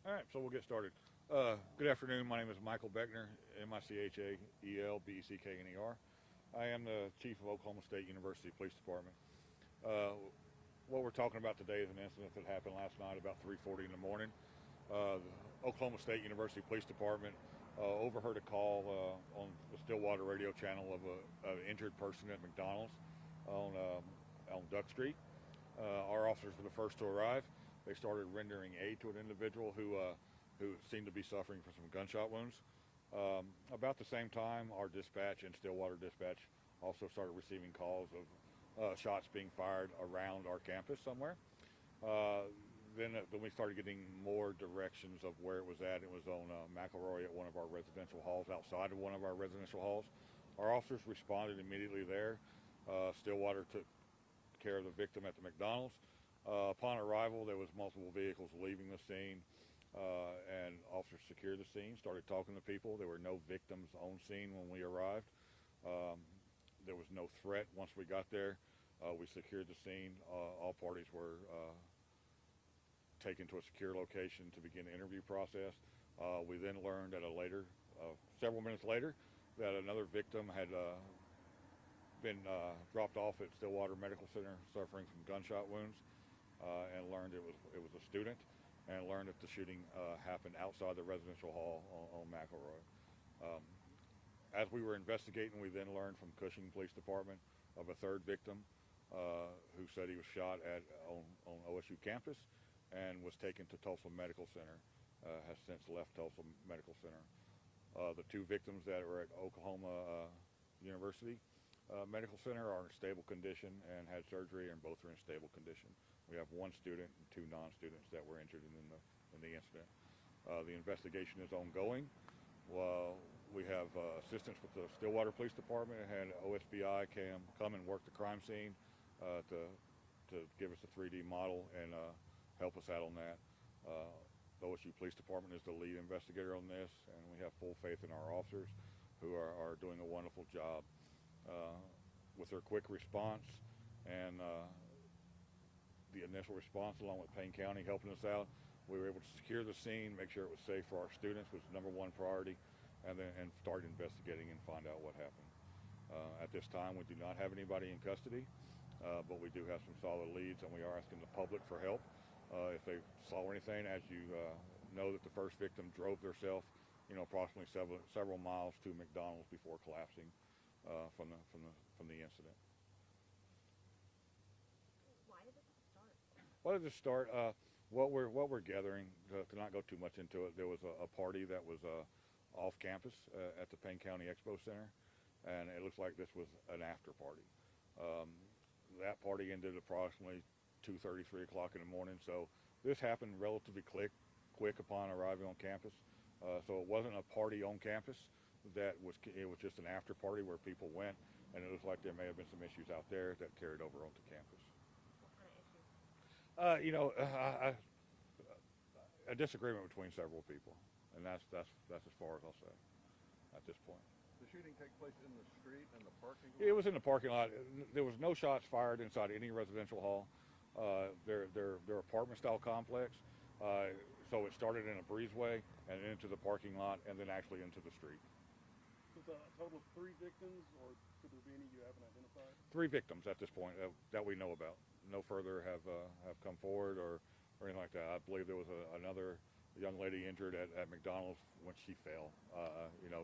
All right, so we'll get started. Good afternoon. My name is Michael Beckner, Michaelbeckner. I am the Chief of Oklahoma State University Police Department. Uh, what we're talking about today is an incident that happened last night about 3:40 in the morning. The Oklahoma State University Police Department overheard a call on the Stillwater radio channel of an injured person at McDonald's on Duck Street. Our officers were the first to arrive. They started rendering aid to an individual who seemed to be suffering from some gunshot wounds. About the same time, our dispatch and Stillwater dispatch also started receiving calls of shots being fired around our campus somewhere. Then we started getting more directions of where it was at. It was on McElroy at one of our residential halls, outside of one of our residential halls. Our officers responded immediately there. Stillwater took care of the victim at the McDonald's. Upon arrival, there was multiple vehicles leaving the scene, and officers secured the scene, started talking to people. There were no victims on scene when we arrived. There was no threat once we got there. We secured the scene. All parties were taken to a secure location to begin the interview process. We then learned at several minutes later, that another victim had been dropped off at Stillwater Medical Center suffering from gunshot wounds, and learned it was a student, and learned that the shooting happened outside the residential hall on McElroy. As we were investigating, we then learned from Cushing Police Department of a third victim who said he was shot on OSU campus and was taken to Tulsa Medical Center, has since left Tulsa Medical Center. The two victims that were at Oklahoma University Medical Center are in stable condition and had surgery, and both are in stable condition. We have one student and two non-students that were injured in the incident. The investigation is ongoing. We have assistance with the Stillwater Police Department and had OSBI come and work the crime scene to give us a 3D model and help us out on that. The OSU Police Department is the lead investigator on this, and we have full faith in our officers who are doing a wonderful job. With their quick response and the initial response, along with Payne County helping us out, we were able to secure the scene, make sure it was safe for our students, which is number one priority, and start investigating and find out what happened. At this time, we do not have anybody in custody, but we do have some solid leads, and we are asking the public for help. If they saw anything, as you know, that the first victim drove herself, approximately several miles to McDonald's before collapsing from the incident. Why did it start? Why did it start? What we're gathering, to not go too much into it, there was a party that was off campus at the Payne County Expo Center, and it looks like this was an after party. That party ended approximately 2:30, 3 o'clock in the morning. So this happened relatively quick upon arriving on campus. So it wasn't a party on campus. It was just an after party where people went, and it looks like there may have been some issues out there that carried over onto campus. What kind of issues? A disagreement between several people, and that's as far as I'll say at this point. The shooting take place in the street and the parking lot? It was in the parking lot. There was no shots fired inside any residential hall. They're apartment-style complex, so it started in a breezeway and into the parking lot, and then actually into the street. So it's a total of 3 victims, or could there be any you haven't identified? 3 victims at this point that we know about. No further have come forward or anything like that. I believe there was another young lady injured at McDonald's when she fell,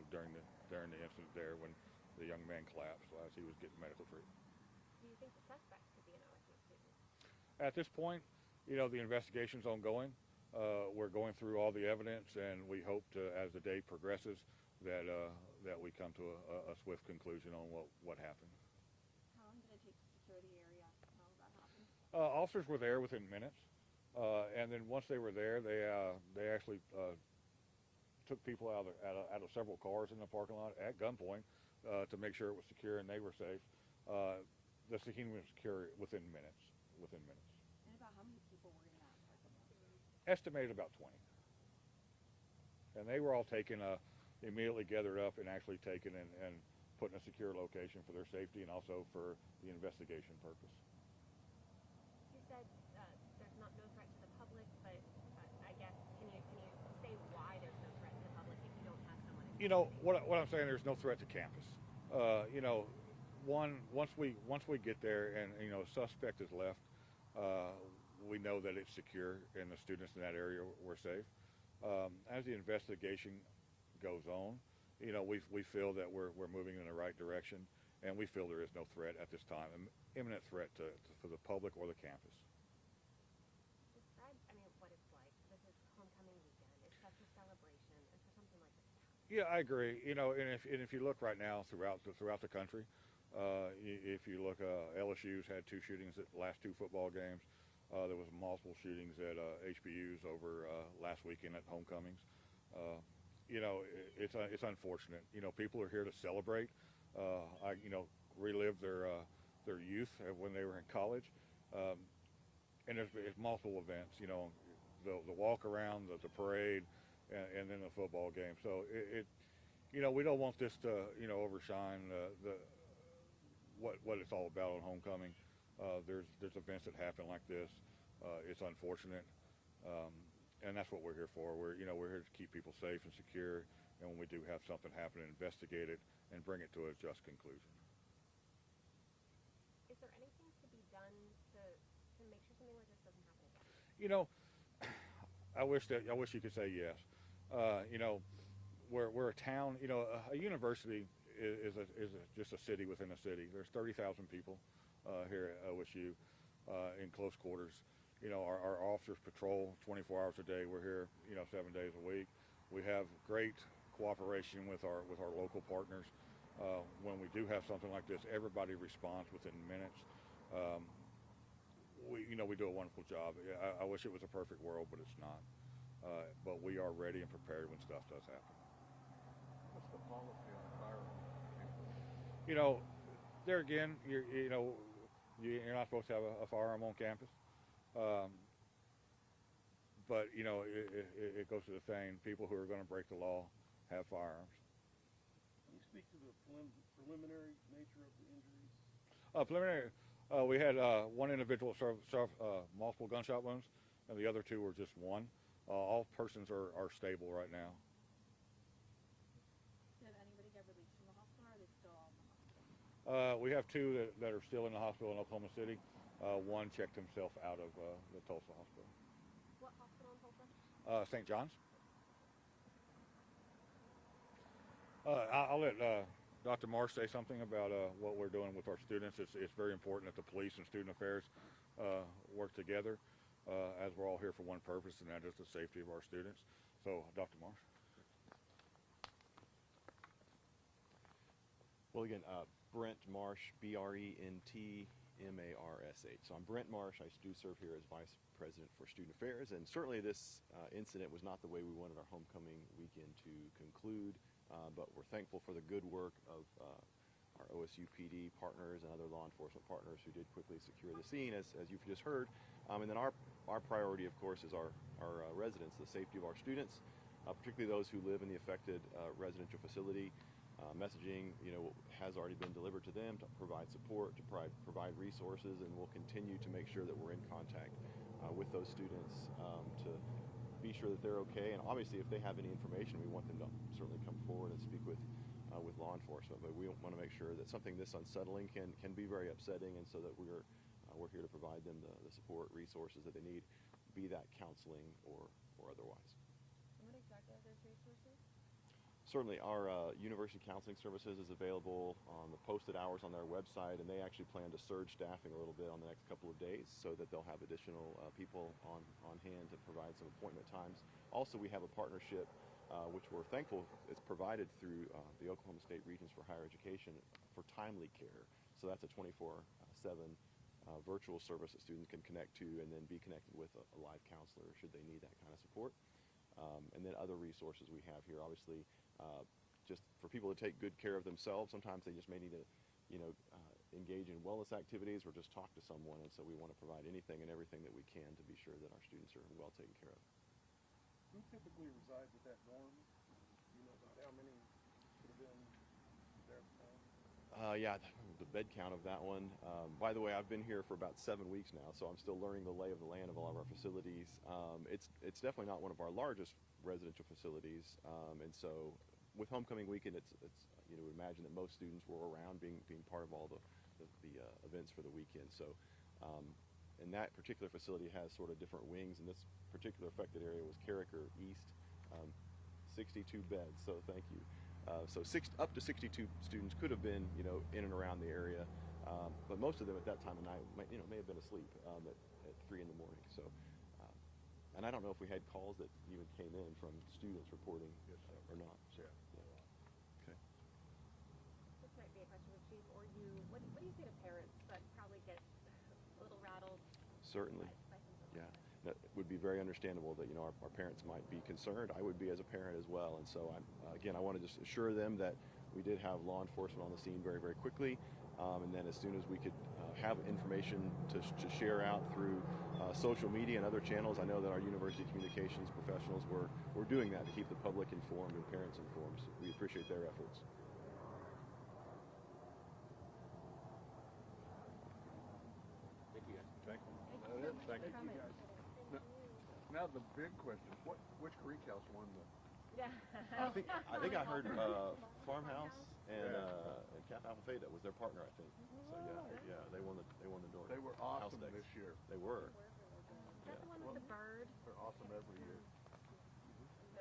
during the incident there when the young man collapsed as he was getting medical treatment. Do you think the suspect could be an OSU student? At this point, the investigation's ongoing. We're going through all the evidence, and we hope to, as the day progresses, that we come to a swift conclusion on what happened. How long did it take to secure the area while that happened? Officers were there within minutes, and then once they were there, they actually took people out of several cars in the parking lot at gunpoint to make sure it was secure and they were safe. The scene was secure within minutes. And about how many people were in that parking lot? Estimated about 20. And they were all taken, immediately gathered up and actually taken and put in a secure location for their safety and also for the investigation purpose. You said there's no threat to the public, but I guess can you You know what I'm saying. There's no threat to campus. You know, once we get there and you know a suspect is left, uh, we know that it's secure and the students in that area were safe. As the investigation goes on, you know we feel that we're moving in the right direction, and we feel there is no threat at this time, imminent threat to the public or the campus. Describe, I mean, what it's like. This is homecoming weekend. It's such a celebration, and for something like this to happen. Yeah, I agree. You know, and if you look right now throughout the country, if you look, LSU's had two shootings at the last two football games. There was multiple shootings at HBU's over last weekend at homecomings. You know, it's unfortunate. You know, people are here to celebrate. You know, relive their youth when they were in college. Um, and there's multiple events. You know, the walk around, the parade, and then the football game. So you know, we don't want this to you know overshine the what it's all about on homecoming. There's events that happen like this. It's unfortunate, um, and that's what we're here for. We're here to keep people safe and secure. And when we do have something happen, investigate it and bring it to a just conclusion. Is there anything to be done to make sure something like this doesn't happen again? You know, I wish you could say yes. You know, we're a town. You know, a university is just a city within a city. There's 30,000 people here at OSU in close quarters. You know, our officers patrol 24 hours a day. We're here, you know, 7 days a week. We have great cooperation with our local partners. When we do have something like this, everybody responds within minutes. Um, we do a wonderful job. I wish it was a perfect world, but it's not. But we are ready and prepared when stuff does happen. What's the policy on firearms? You know, there again, you're not supposed to have a firearm on campus. But you know, it goes to the saying: people who are going to break the law have firearms. Can you speak to the preliminary nature of the injuries? Preliminary, we had one individual suffer multiple gunshot wounds, and the other two were just one. All persons are stable right now. Did anybody get released from the hospital, or are they still in the hospital? We have two that are still in the hospital in Oklahoma City. One checked himself out of the Tulsa hospital. What hospital in Tulsa? St. John's. I'll let Dr. Marsh say something about what we're doing with our students. It's very important that the police and student affairs work together, as we're all here for one purpose, and that is the safety of our students. So, Dr. Marsh. Well, again, Brent Marsh, Brent Marsh. So I'm Brent Marsh. I do serve here as Vice President for Student Affairs, and certainly this incident was not the way we wanted our homecoming weekend to conclude, but we're thankful for the good work of our OSU PD partners and other law enforcement partners who did quickly secure the scene, as you've just heard. And then our priority, of course, is our residents, the safety of our students, particularly those who live in the affected residential facility. Messaging, has already been delivered to them to provide support, to provide resources, and we'll continue to make sure that we're in contact with those students to be sure that they're okay. And obviously, if they have any information, we want them to certainly come forward and speak with law enforcement. But we want to make sure that something this unsettling can be very upsetting, and so that we're here to provide them the support, resources that they need, be that counseling or otherwise. And what exactly are those resources? Certainly, our University Counseling Services is available on the posted hours on their website, and they actually plan to surge staffing a little bit on the next couple of days so that they'll have additional people on hand to provide some appointment times. Also, we have a partnership, which we're thankful is provided through the Oklahoma State Regents for Higher Education for timely care. So that's a 24/7 virtual service that students can connect to and then be connected with a live counselor should they need that kind of support. And then other resources we have here, obviously, just for people to take good care of themselves. Sometimes they just may need to, engage in wellness activities or just talk to someone. And so we want to provide anything and everything that we can to be sure that our students are well taken care of. Who typically resides at that dorm? Do you know about how many could have been there at the time? Yeah, the bed count of that one. By the way, I've been here for about 7 weeks now, so I'm still learning the lay of the land of all of our facilities. It's definitely not one of our largest residential facilities, and so with homecoming weekend, it's you know, imagine that most students were around, being part of all the events for the weekend. So, and that particular facility has sort of different wings, and this particular affected area was Carricker East, 62 beds. So thank you. So up to 62 students could have been, you know, in and around the area, but most of them at that time of night, may have been asleep at 3 in the morning. So. And I don't know if we had calls that even came in from students reporting or not. So, yeah. Okay. This might be a question for Chief or you. What do you say to parents that probably get a little rattled? Certainly. By something Yeah. like That would be very understandable that, you know, our parents might be concerned. I would be as a parent as well. And so, again, I want to just assure them that we did have law enforcement on the scene very, very quickly. And then as soon as we could have information to share out through social media and other channels, I know that our university communications professionals were doing that to keep the public informed and parents informed. So we appreciate their efforts. Thank you, guys. Thank you. Thank you. Thank you, guys. Now the big question, which Greek house won the? Yeah. I think I heard Farmhouse and Cap Alpha Theta was their partner, I think. So yeah, they won the door. They were house awesome decks. this year. They were. Is that the one with the bird? They're awesome every year.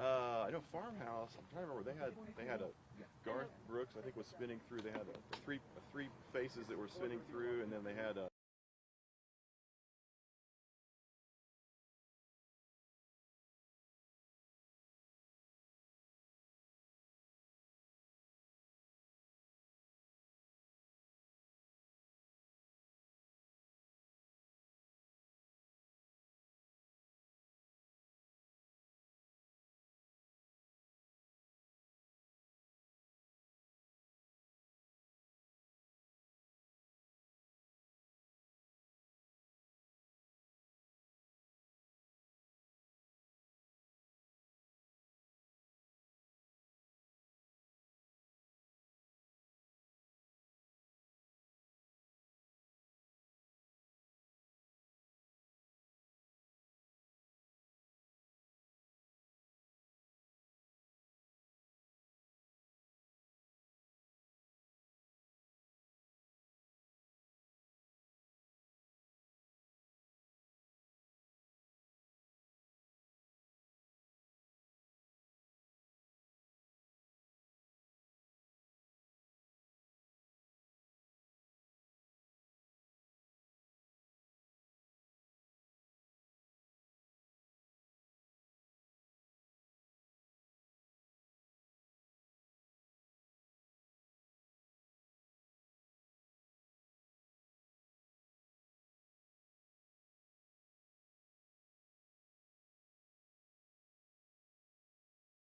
I know Farmhouse. I'm trying to remember. They had a Garth Brooks, I think, was spinning through. They had three faces that were spinning through, and then they had a